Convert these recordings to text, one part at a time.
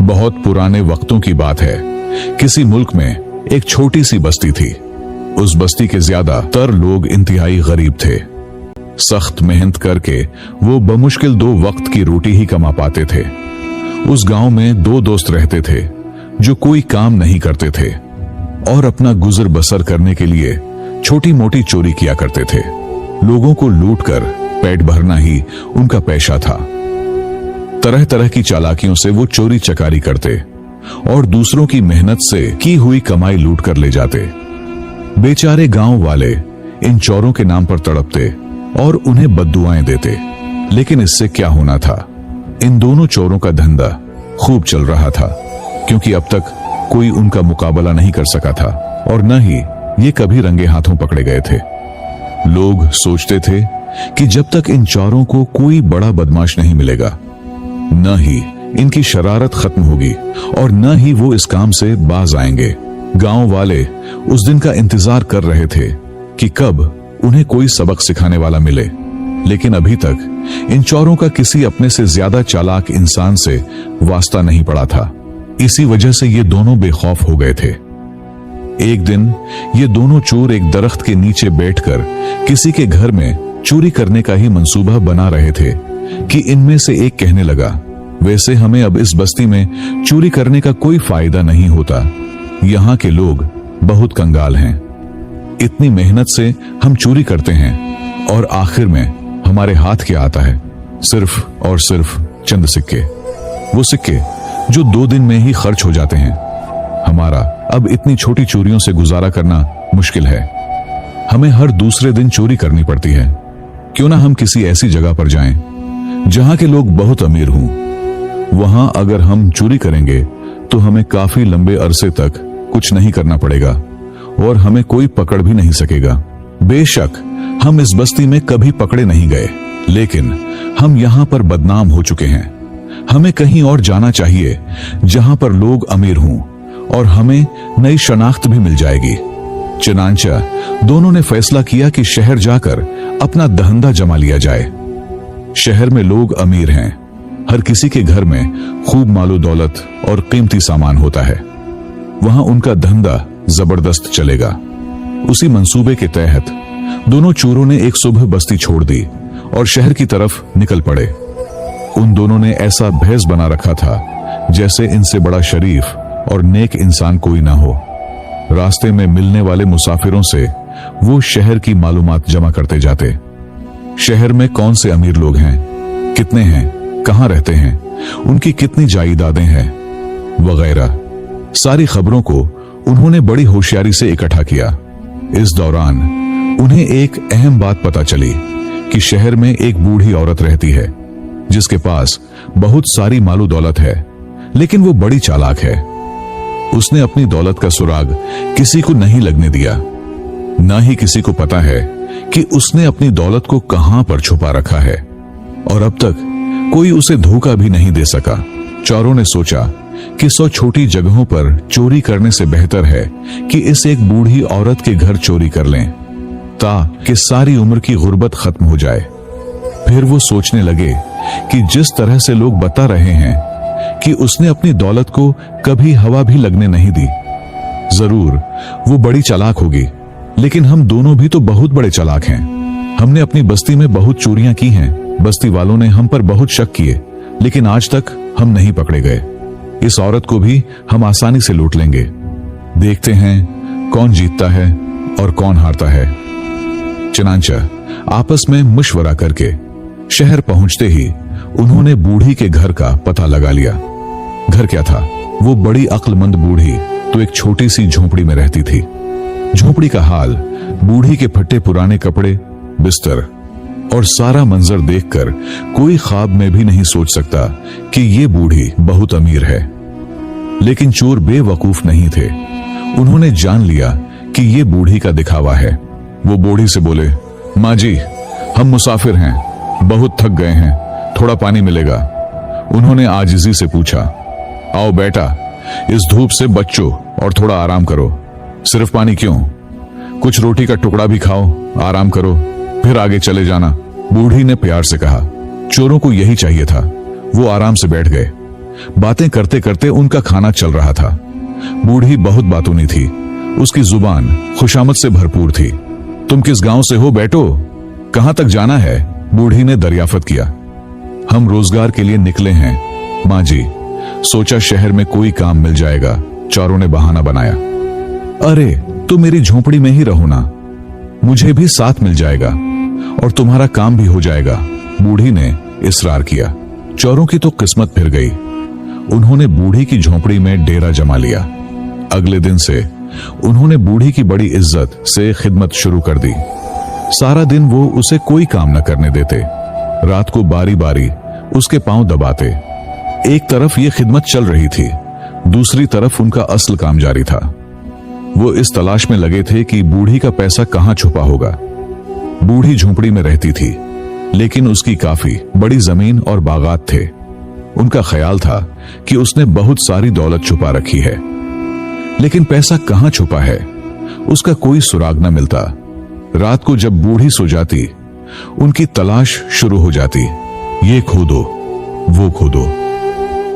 बहुत पुराने वक्तों की बात है। किसी मुल्क में एक छोटी सी बस्ती थी। उस बस्ती के ज्यादातर लोग इंतहाई गरीब थे। सख्त मेहनत करके वो बमुश्किल 2 वक्त की रोटी ही कमा पाते थे। उस गांव में 2 दोस्त रहते थे जो कोई काम नहीं करते थे और अपना गुजर बसर करने के लिए छोटी मोटी चोरी किया करते थे। लोगों को लूटकर पेट भरना ही उनका पेशा था। तरह तरह की चालाकियों से वो चोरी चकारी करते और दूसरों की मेहनत से की हुई कमाई लूट कर ले जाते। बेचारे गांव वाले इन चोरों के नाम पर तड़पते और उन्हें बद्दुआएं देते। लेकिन इससे क्या होना था? इन दोनों चोरों का धंधा खूब चल रहा था, क्योंकि अब तक कोई उनका मुकाबला नहीं कर सका था और न ही ये कभी रंगे हाथों पकड़े गए थे। लोग सोचते थे कि जब तक इन चोरों को कोई बड़ा बदमाश नहीं मिलेगा, न ही इनकी शरारत खत्म होगी और न ही वो इस काम से बाज आएंगे। गांव वाले उस दिन का इंतजार कर रहे थे कि कब उन्हें कोई सबक सिखाने वाला मिले। लेकिन अभी तक इन चोरों का किसी अपने से ज्यादा चालाक इंसान से वास्ता नहीं पड़ा था। इसी वजह से ये दोनों बेखौफ हो गए थे। एक दिन ये दोनों चोर एक दरख्त के नीचे बैठकर किसी के घर में चोरी करने का ही मंसूबा बना रहे थे कि इनमें से एक कहने लगा, वैसे हमें अब इस बस्ती में चोरी करने का कोई फायदा नहीं होता। यहाँ के लोग बहुत कंगाल हैं। इतनी मेहनत से हम चोरी करते हैं और आखिर में हमारे हाथ क्या आता है? सिर्फ और सिर्फ चंद सिक्के। वो सिक्के जो 2 दिन में ही खर्च हो जाते हैं। हमारा अब इतनी छोटी चोरियों से गुजारा करना मुश्किल है। हमें हर दूसरे दिन चोरी करनी पड़ती है। क्यों ना हम किसी ऐसी जगह पर जाएं जहां के लोग बहुत अमीर हों। वहां अगर हम चोरी करेंगे तो हमें काफी लंबे अरसे तक कुछ नहीं करना पड़ेगा और हमें कोई पकड़ भी नहीं सकेगा। बेशक हम इस बस्ती में कभी पकड़े नहीं गए, लेकिन हम यहाँ पर बदनाम हो चुके हैं। हमें कहीं और जाना चाहिए जहां पर लोग अमीर हों और हमें नई शनाख्त भी मिल जाएगी। चनांचा दोनों ने फैसला किया कि शहर जाकर अपना धंधा जमा लिया जाए। शहर में लोग अमीर हैं। हर किसी के घर में खूब मालो दौलत और कीमती सामान होता है। वहां उनका धंधा जबरदस्त चलेगा। उसी मंसूबे के तहत दोनों चोरों ने एक सुबह बस्ती छोड़ दी और शहर की तरफ निकल पड़े। उन दोनों ने ऐसा भेष बना रखा था जैसे इनसे बड़ा शरीफ और नेक इंसान कोई ना हो। रास्ते में मिलने वाले मुसाफिरों से वो शहर की मालूमात जमा करते जाते। शहर में कौन से अमीर लोग हैं, कितने हैं, कहां रहते हैं, उनकी कितनी जायदादें हैं, वगैरह सारी खबरों को उन्होंने बड़ी होशियारी से इकट्ठा किया। इस दौरान उन्हें एक अहम बात पता चली कि शहर में एक बूढ़ी औरत रहती है जिसके पास बहुत सारी मालो दौलत है, लेकिन वो बड़ी चालाक है। उसने अपनी दौलत का सुराग किसी को नहीं लगने दिया। न ही किसी को पता है कि उसने अपनी दौलत को कहां पर छुपा रखा है और अब तक कोई उसे धोखा भी नहीं दे सका। चोरों ने सोचा कि 100 छोटी जगहों पर चोरी करने से बेहतर है कि इस एक बूढ़ी औरत के घर चोरी कर लें ताकि सारी उम्र की गुर्बत खत्म हो जाए। फिर वो सोचने लगे कि जिस तरह से लोग बता रहे हैं कि उसने अपनी दौलत को कभी हवा भी लगने नहीं दी, जरूर वो बड़ी चालाक होगी। लेकिन हम दोनों भी तो बहुत बड़े चालाक हैं। हमने अपनी बस्ती में बहुत चोरियां की हैं। बस्ती वालों ने हम पर बहुत शक किए, लेकिन आज तक हम नहीं पकड़े गए। इस औरत को भी हम आसानी से लूट लेंगे। देखते हैं कौन जीतता है और कौन हारता है। चनांचा आपस में मुशवरा करके शहर पहुंचते ही उन्होंने बूढ़ी के घर का पता लगा लिया। घर क्या था? वो बड़ी अक्लमंद बूढ़ी तो एक छोटी सी झोपड़ी में रहती थी। झोपड़ी का हाल, बूढ़ी के फटे पुराने कपड़े, बिस्तर और सारा मंजर देखकर कोई ख्वाब में भी नहीं सोच सकता कि ये बूढ़ी बहुत अमीर है। लेकिन चोर बेवकूफ नहीं थे। उन्होंने जान लिया कि ये बूढ़ी का दिखावा है। वो बूढ़ी से बोले, माँ जी, हम मुसाफिर हैं, बहुत थक गए हैं, थोड़ा पानी मिलेगा? उन्होंने आजिजी से पूछा, आओ बेटा, इस धूप से बचो और थोड़ा आराम करो। सिर्फ पानी क्यों, कुछ रोटी का टुकड़ा भी खाओ, आराम करो, फिर आगे चले जाना। बूढ़ी ने प्यार से कहा। चोरों को यही चाहिए था। वो आराम से बैठ गए। बातें करते करते उनका खाना चल रहा था। बूढ़ी बहुत बातूनी थी, उसकी जुबान खुशामद से भरपूर थी। तुम किस गांव से हो बेटो? कहां तक जाना है? बूढ़ी ने दरियाफत किया। हम रोजगार के लिए निकले हैं माँ जी, सोचा शहर में कोई काम मिल जाएगा, चोरों ने बहाना बनाया। अरे तुम मेरी झोपड़ी में ही रहो ना, मुझे भी साथ मिल जाएगा और तुम्हारा काम भी हो जाएगा, बूढ़ी ने इसरार किया। चोरों की तो किस्मत फिर गई, उन्होंने बूढ़ी की झोपड़ी में डेरा जमा लिया। अगले दिन से उन्होंने बूढ़ी की बड़ी इज्जत से खिदमत शुरू कर दी। सारा दिन वो उसे कोई काम न करने देते, रात को बारी बारी उसके पांव दबाते। एक तरफ ये खिदमत चल रही थी, दूसरी तरफ उनका असल काम जारी था। वो इस तलाश में लगे थे कि बूढ़ी का पैसा कहां छुपा होगा। बूढ़ी झोपड़ी में रहती थी, लेकिन उसकी काफी बड़ी जमीन और बागात थे। उनका ख्याल था कि उसने बहुत सारी दौलत छुपा रखी है, लेकिन पैसा कहां छुपा है उसका कोई सुराग न मिलता। रात को जब बूढ़ी सो जाती, उनकी तलाश शुरू हो जाती। ये खोदो, वो खोदो,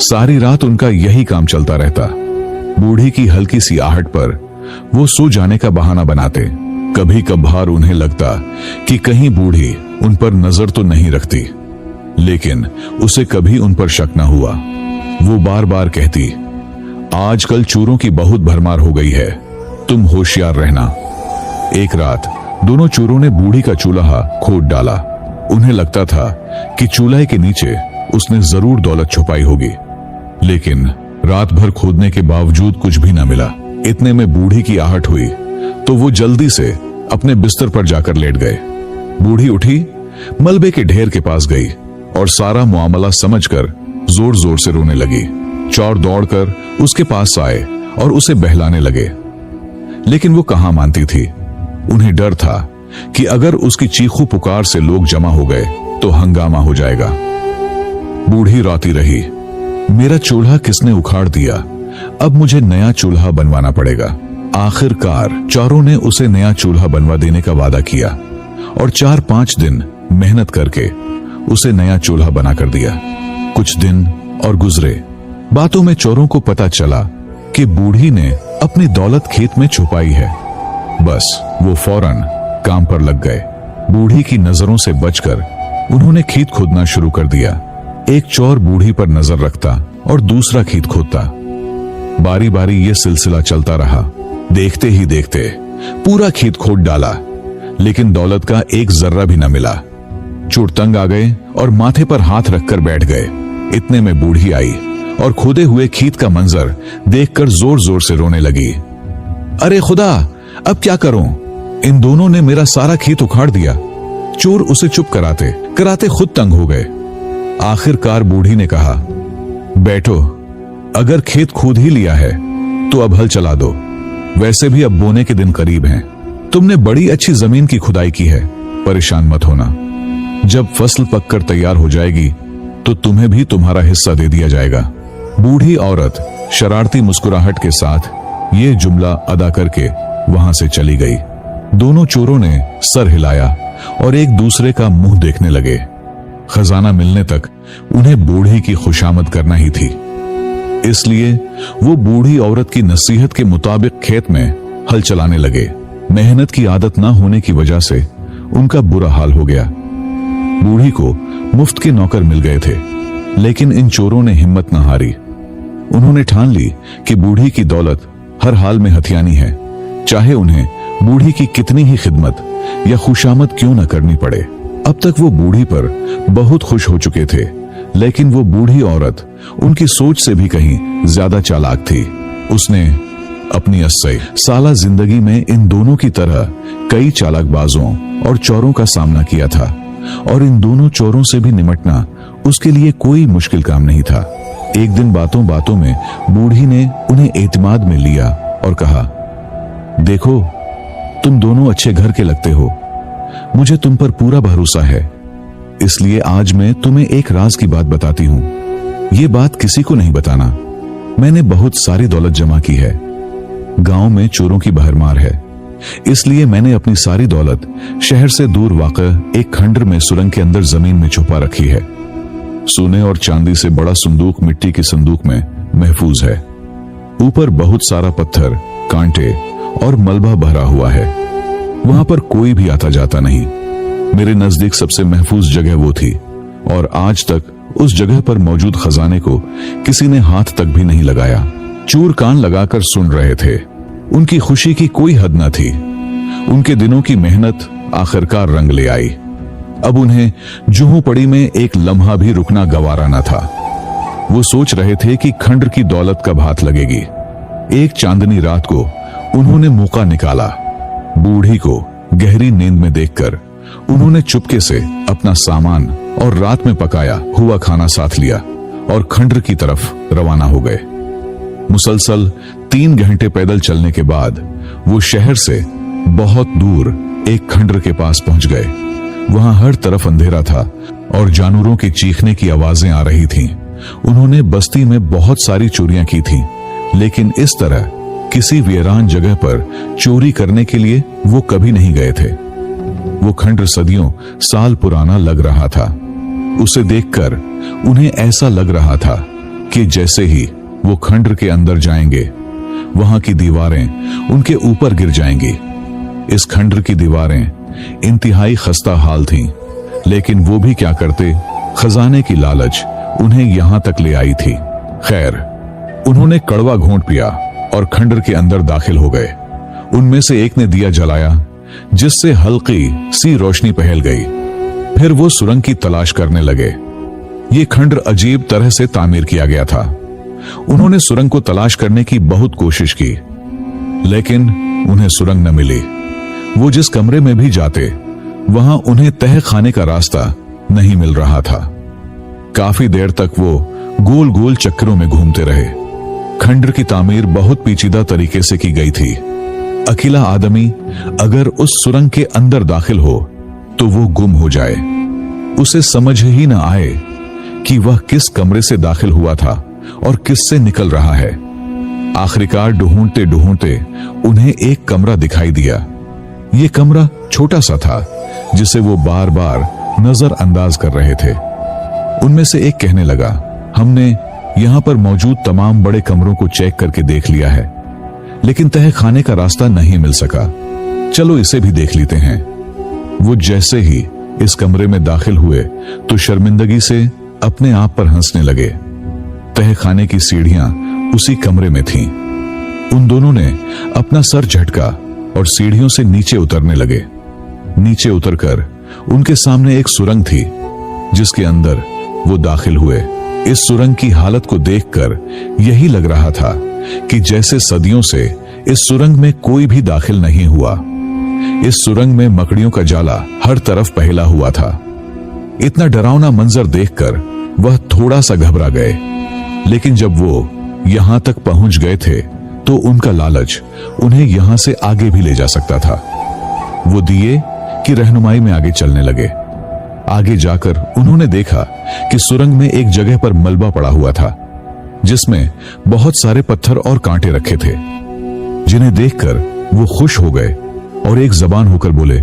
सारी रात उनका यही काम चलता रहता। बूढ़ी की हल्की सी आहट पर वो सो जाने का बहाना बनाते। कभी कभार उन्हें लगता कि कहीं बूढ़ी उन पर नजर तो नहीं रखती, लेकिन उसे कभी उन पर शक न हुआ। वो बार बार कहती, आजकल चोरों की बहुत भरमार हो गई है, तुम होशियार रहना। एक रात दोनों चोरों ने बूढ़ी का चूल्हा खोद डाला। उन्हें लगता था कि चूल्हे के नीचे उसने जरूर दौलत छुपाई होगी, लेकिन रात भर खोदने के बावजूद कुछ भी न मिला। इतने में बूढ़ी की आहट हुई तो वो जल्दी से अपने बिस्तर पर जाकर लेट गए। बूढ़ी उठी, मलबे के ढेर के पास गई और सारा मामला समझकर जोर जोर से रोने लगी। चोर दौड़कर उसके पास आए और उसे बहलाने लगे, लेकिन वो कहां मानती थी। उन्हें डर था कि अगर उसकी चीखू पुकार से लोग जमा हो गए तो हंगामा हो जाएगा। बूढ़ी रोती रही, मेरा चूल्हा किसने उखाड़ दिया, अब मुझे नया चूल्हा बनवाना पड़ेगा। आखिरकार चोरों ने उसे नया चूल्हा बनवा देने का वादा किया और 4-5 दिन मेहनत करके उसे नया चूल्हा बना कर दिया। कुछ दिन और गुजरे। बातों में चोरों को पता चला कि बूढ़ी ने अपनी दौलत खेत में छुपाई है। बस वो फौरन काम पर लग गए। बूढ़ी की नजरों से बचकर उन्होंने खेत खोदना शुरू कर दिया। एक चोर बूढ़ी पर नजर रखता और दूसरा खेत खोदता। बारी बारी ये सिलसिला चलता रहा। देखते ही देखते पूरा खेत खोद डाला, लेकिन दौलत का एक जर्रा भी न मिला। चोर तंग आ गए और माथे पर हाथ रखकर बैठ गए। इतने में बूढ़ी आई और खोदे हुए खेत का मंजर देखकर जोर जोर से रोने लगी। अरे खुदा, अब क्या करूं? इन दोनों ने मेरा सारा खेत उखाड़ दिया। चोर उसे चुप कराते कराते खुद तंग हो गए। आखिरकार बूढ़ी ने कहा, बैठो, अगर खेत खोद ही लिया है तो अब हल चला दो। वैसे भी अब बोने के दिन करीब हैं। तुमने बड़ी अच्छी जमीन की खुदाई की है, परेशान मत होना। जब फसल पककर तैयार हो जाएगी तो तुम्हें भी तुम्हारा हिस्सा दे दिया जाएगा। बूढ़ी औरत शरारती मुस्कुराहट के साथ ये जुमला अदा करके वहां से चली गई। दोनों चोरों ने सर हिलाया और एक दूसरे का मुंह देखने लगे। खजाना मिलने तक उन्हें बूढ़ी की खुशामद करना ही थी, इसलिए वो बूढ़ी औरत की नसीहत के मुताबिक खेत में हल चलाने लगे। मेहनत की आदत ना होने की वजह से उनका बुरा हाल हो गया। बूढ़ी को मुफ्त के नौकर मिल गए थे, लेकिन इन चोरों ने हिम्मत न हारी। उन्होंने ठान ली कि बूढ़ी की दौलत हर हाल में हथियानी है, चाहे उन्हें बूढ़ी की कितनी ही खिदमत या खुशामद क्यों न करनी पड़े। अब तक वो बूढ़ी पर बहुत खुश हो चुके थे, लेकिन वो बूढ़ी औरत उनकी सोच से भी कहीं ज्यादा चालाक थी। उसने अपनी 80 साला जिंदगी में इन दोनों की तरह कई चालाकबाजों और चोरों का सामना किया था, और इन दोनों चोरों से भी निमटना उसके लिए कोई मुश्किल काम नहीं था। एक दिन बातों बातों में बूढ़ी ने उन्हें एतमाद में लिया और कहा, देखो, तुम दोनों अच्छे घर के लगते हो, मुझे तुम पर पूरा भरोसा है, इसलिए आज मैं तुम्हें एक राज की बात बताती हूं। ये बात किसी को नहीं बताना। मैंने बहुत सारी दौलत जमा की है। गांव में चोरों की भरमार है, इसलिए मैंने अपनी सारी दौलत शहर से दूर वाक़ एक खंडर में सुरंग के अंदर जमीन में छुपा रखी है। सोने और चांदी से बड़ा संदूक मिट्टी के संदूक में महफूज है। ऊपर बहुत सारा पत्थर, कांटे और मलबा भरा हुआ है। वहां पर कोई भी आता जाता नहीं। मेरे नजदीक सबसे महफूज जगह वो थी और आज तक उस जगह पर मौजूद खजाने को किसी ने हाथ तक भी नहीं लगाया। चूर कान लगाकर सुन रहे थे। उनकी खुशी की कोई हद न थी। उनके दिनों की मेहनत आखिरकार रंग ले आई। अब उन्हें जूहू पड़ी में एक लम्हा भी रुकना गवारा न था। वो सोच रहे थे कि खंडर की दौलत कब हाथ लगेगी। एक चांदनी रात को उन्होंने मौका निकाला। बूढ़ी को गहरी नींद में देखकर उन्होंने चुपके से अपना सामान और रात में पकाया हुआ खाना साथ लिया और खंडर की तरफ रवाना हो गए। मुसलसल 3 घंटे पैदल चलने के बाद वो शहर से बहुत दूर एक खंडर के पास पहुंच गए। वहां हर तरफ अंधेरा था और जानवरों के चीखने की आवाजें आ रही थीं। उन्होंने बस्ती में बहुत सारी चोरियां की थीं, लेकिन इस तरह किसी वीरान जगह पर चोरी करने के लिए वो कभी नहीं गए थे। वो खंडर सदियों साल पुराना लग रहा था। उसे देखकर उन्हें ऐसा लग रहा था कि जैसे ही वो खंडर के अंदर जाएंगे, वहां की दीवारें उनके ऊपर गिर जाएंगी। इस खंडर की दीवारें इंतहाई खस्ता हाल थीं, लेकिन वो भी क्या करते, खजाने की लालच उन्हें यहां तक ले आई थी। खैर, उन्होंने कड़वा घोंट पिया और खंडर के अंदर दाखिल हो गए। उनमें से एक ने दिया जलाया, जिससे हल्की सी रोशनी फैल गई। फिर वो सुरंग की तलाश करने लगे। ये खंडर अजीब तरह से तामीर किया गया था। उन्होंने सुरंग को तलाश करने की बहुत कोशिश की, लेकिन उन्हें सुरंग न मिली। वो जिस कमरे में भी जाते, वहां उन्हें तह खाने का रास्ता नहीं मिल रहा था। काफी देर तक वो गोल गोल चक्करों में घूमते रहे। खंडर की तामीर बहुत पेचीदा तरीके से की गई थी। अकेला आदमी अगर उस सुरंग के अंदर दाखिल हो तो वो गुम हो जाए। उसे समझ ही न आए कि वह किस कमरे से दाखिल हुआ था और किससे निकल रहा है। आखिरकार ढूंढते ढूंढते उन्हें एक कमरा दिखाई दिया। ये कमरा छोटा सा था, जिसे वो बार बार नजरअंदाज कर रहे थे। उनमें से एक कहने लगा, हमने यहां पर मौजूद तमाम बड़े कमरों को चेक करके देख लिया है, लेकिन तह खाने का रास्ता नहीं मिल सका। चलो इसे भी देख लेते हैं। वो जैसे ही इस कमरे में दाखिल हुए तो शर्मिंदगी से अपने आप पर हंसने लगे। तह खाने की सीढ़ियां उसी कमरे में थीं। उन दोनों ने अपना सर झटका और सीढ़ियों से नीचे उतरने लगे। नीचे उतरकर उनके सामने एक सुरंग थी, जिसके अंदर वो दाखिल हुए। इस सुरंग की हालत को देखकर यही लग रहा था कि जैसे सदियों से इस सुरंग में कोई भी दाखिल नहीं हुआ। इस सुरंग में मकड़ियों का जाला हर तरफ फैला हुआ था। इतना डरावना मंजर देखकर वह थोड़ा सा घबरा गए, लेकिन जब वो यहां तक पहुंच गए थे तो उनका लालच उन्हें यहां से आगे भी ले जा सकता था। वो दिए की रहनुमाई में आगे चलने लगे। आगे जाकर उन्होंने देखा कि सुरंग में एक जगह पर मलबा पड़ा हुआ था, जिसमें बहुत सारे पत्थर और कांटे रखे थे, जिन्हें देखकर वो खुश हो गए और एक जबान होकर बोले,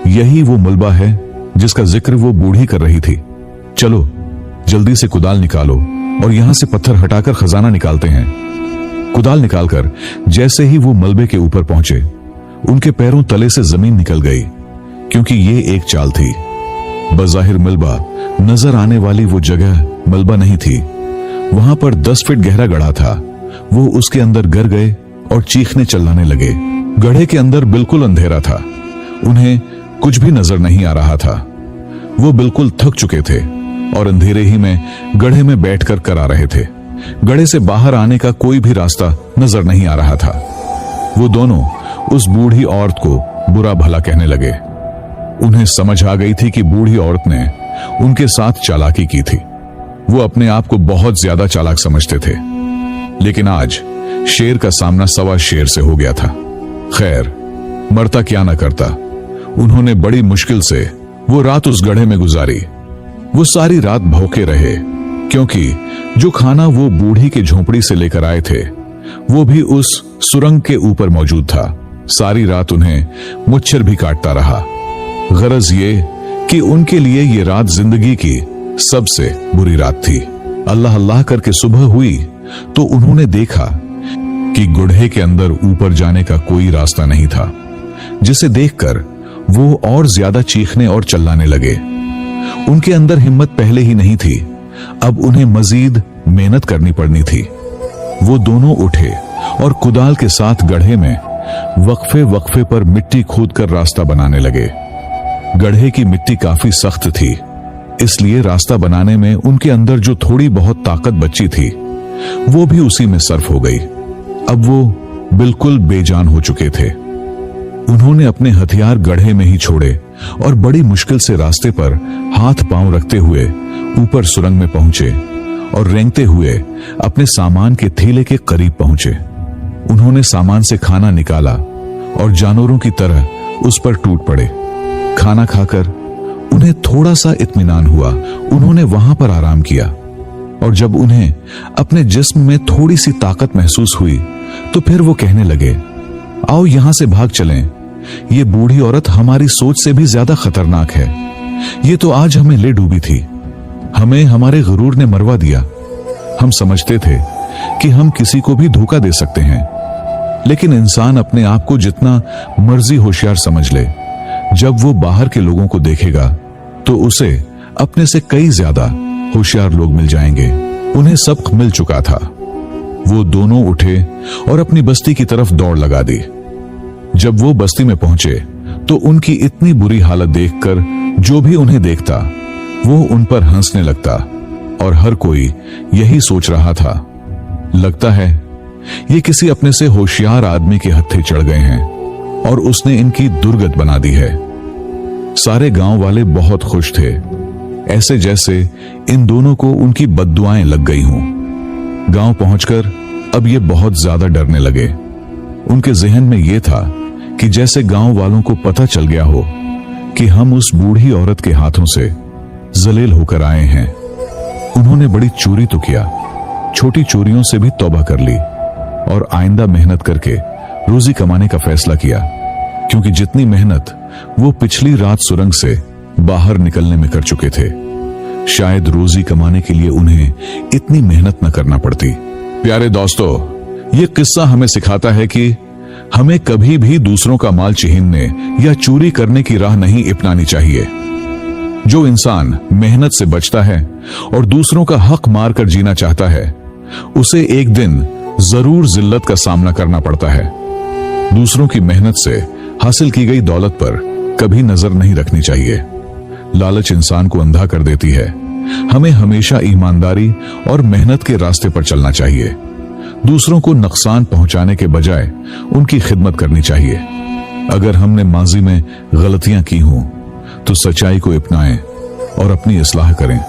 यही वो मलबा है जिसका जिक्र वो बूढ़ी कर रही थी। चलो जल्दी से कुदाल निकालो और यहां से पत्थर हटाकर खजाना निकालते हैं। कुदाल निकालकर जैसे ही वो मलबे के ऊपर पहुंचे, उनके पैरों तले से जमीन निकल गई, क्योंकि ये एक चाल थी। बज़ाहिर मलबा नजर आने वाली वो जगह मलबा नहीं थी। वहां पर 10 फीट गहरा गड्ढा था। वो उसके अंदर गिर गए और चीखने चिल्लाने लगे। गड्ढे के अंदर बिल्कुल अंधेरा था। उन्हें कुछ भी नजर नहीं आ रहा था। वो बिल्कुल थक चुके थे और अंधेरे ही में गड्ढे में बैठकर करा रहे थे। गड्ढे से बाहर आने का कोई भी रास्ता नजर नहीं आ रहा था। वो दोनों उस बूढ़ी औरत को बुरा भला कहने लगे। उन्हें समझ आ गई थी कि बूढ़ी औरत ने उनके साथ चालाकी की थी। वो अपने आप को बहुत ज्यादा चालाक समझते थे, लेकिन आज शेर का सामना सवा शेर से हो गया था। खैर, मरता क्या ना करता। उन्होंने बड़ी मुश्किल से वो रात उस गड्ढे में गुजारी। वो सारी रात भूखे रहे, क्योंकि जो खाना वो बूढ़ी के झोंपड़ी से लेकर आए थे वो भी उस सुरंग के ऊपर मौजूद था। सारी रात उन्हें मच्छर भी काटता रहा। गरज ये कि उनके लिए ये रात जिंदगी की सबसे बुरी रात थी। अल्लाह अल्लाह करके सुबह हुई तो उन्होंने देखा कि गुड़हे के अंदर ऊपर जाने का कोई रास्ता नहीं था, जिसे देखकर वो और ज्यादा चीखने और चिल्लाने लगे। उनके अंदर हिम्मत पहले ही नहीं थी, अब उन्हें मजीद मेहनत करनी पड़नी थी। वो दोनों उठे और कुदाल के साथ गड्ढे में वक्फे वक्फे पर मिट्टी खोदकर रास्ता बनाने लगे। गड्ढे की मिट्टी काफी सख्त थी, इसलिए रास्ता बनाने में उनके अंदर जो थोड़ी बहुत ताकत बची थी वो भी उसी में सर्फ हो गई। अब वो बिल्कुल बेजान हो चुके थे। उन्होंने अपने हथियार गड्ढे में ही छोड़े और बड़ी मुश्किल से रास्ते पर हाथ पांव रखते हुए ऊपर सुरंग में पहुंचे और रेंगते हुए अपने सामान के थैले के करीब पहुंचे। उन्होंने सामान से खाना निकाला और जानवरों की तरह उस पर टूट पड़े। खाना खाकर उन्हें थोड़ा सा इत्मीनान हुआ। उन्होंने वहां पर आराम किया और जब उन्हें अपने जिस्म में थोड़ी सी ताकत महसूस हुई तो फिर वो कहने लगे, आओ यहां से भाग चलें। ये बूढ़ी औरत हमारी सोच से भी ज्यादा खतरनाक है। ये तो आज हमें ले डूबी थी। हमें हमारे गुरूर ने मरवा दिया। हम समझते थे कि हम किसी को भी धोखा दे सकते हैं, लेकिन इंसान अपने आप को जितना मर्जी होशियार समझ ले, जब वो बाहर के लोगों को देखेगा तो उसे अपने से कई ज्यादा होशियार लोग मिल जाएंगे। उन्हें सबक मिल चुका था। वो दोनों उठे और अपनी बस्ती की तरफ दौड़ लगा दी। जब वो बस्ती में पहुंचे तो उनकी इतनी बुरी हालत देखकर जो भी उन्हें देखता वो उन पर हंसने लगता और हर कोई यही सोच रहा था, लगता है ये किसी अपने से होशियार आदमी के हत्थे चढ़ गए हैं और उसने इनकी दुर्गत बना दी है। सारे गांव वाले बहुत खुश थे, ऐसे जैसे इन दोनों को उनकी बद्दुआएं लग गई हों। गांव पहुंचकर अब ये बहुत ज्यादा डरने लगे। उनके जहन में यह था कि जैसे गांव वालों को पता चल गया हो कि हम उस बूढ़ी औरत के हाथों से जलील होकर आए हैं। उन्होंने बड़ी चोरी तो किया, छोटी चोरियों से भी तौबा कर ली और आइंदा मेहनत करके रोजी कमाने का फैसला किया, क्योंकि जितनी मेहनत वो पिछली रात सुरंग से बाहर निकलने में कर चुके थे, शायद रोजी कमाने के लिए उन्हें इतनी मेहनत न करना पड़ती। प्यारे दोस्तों, ये किस्सा हमें सिखाता है कि हमें कभी भी दूसरों का माल छीनने या चोरी करने की राह नहीं अपनानी चाहिए। जो इंसान मेहनत से बचता है और दूसरों का हक मारकर जीना चाहता है, उसे एक दिन जरूर जिल्लत का सामना करना पड़ता है। दूसरों की मेहनत से हासिल की गई दौलत पर कभी नजर नहीं रखनी चाहिए। लालच इंसान को अंधा कर देती है। हमें हमेशा ईमानदारी और मेहनत के रास्ते पर चलना चाहिए। दूसरों को नुकसान पहुंचाने के बजाय उनकी खिदमत करनी चाहिए। अगर हमने माजी में गलतियां की हों तो सच्चाई को अपनाएं और अपनी इस्लाह करें।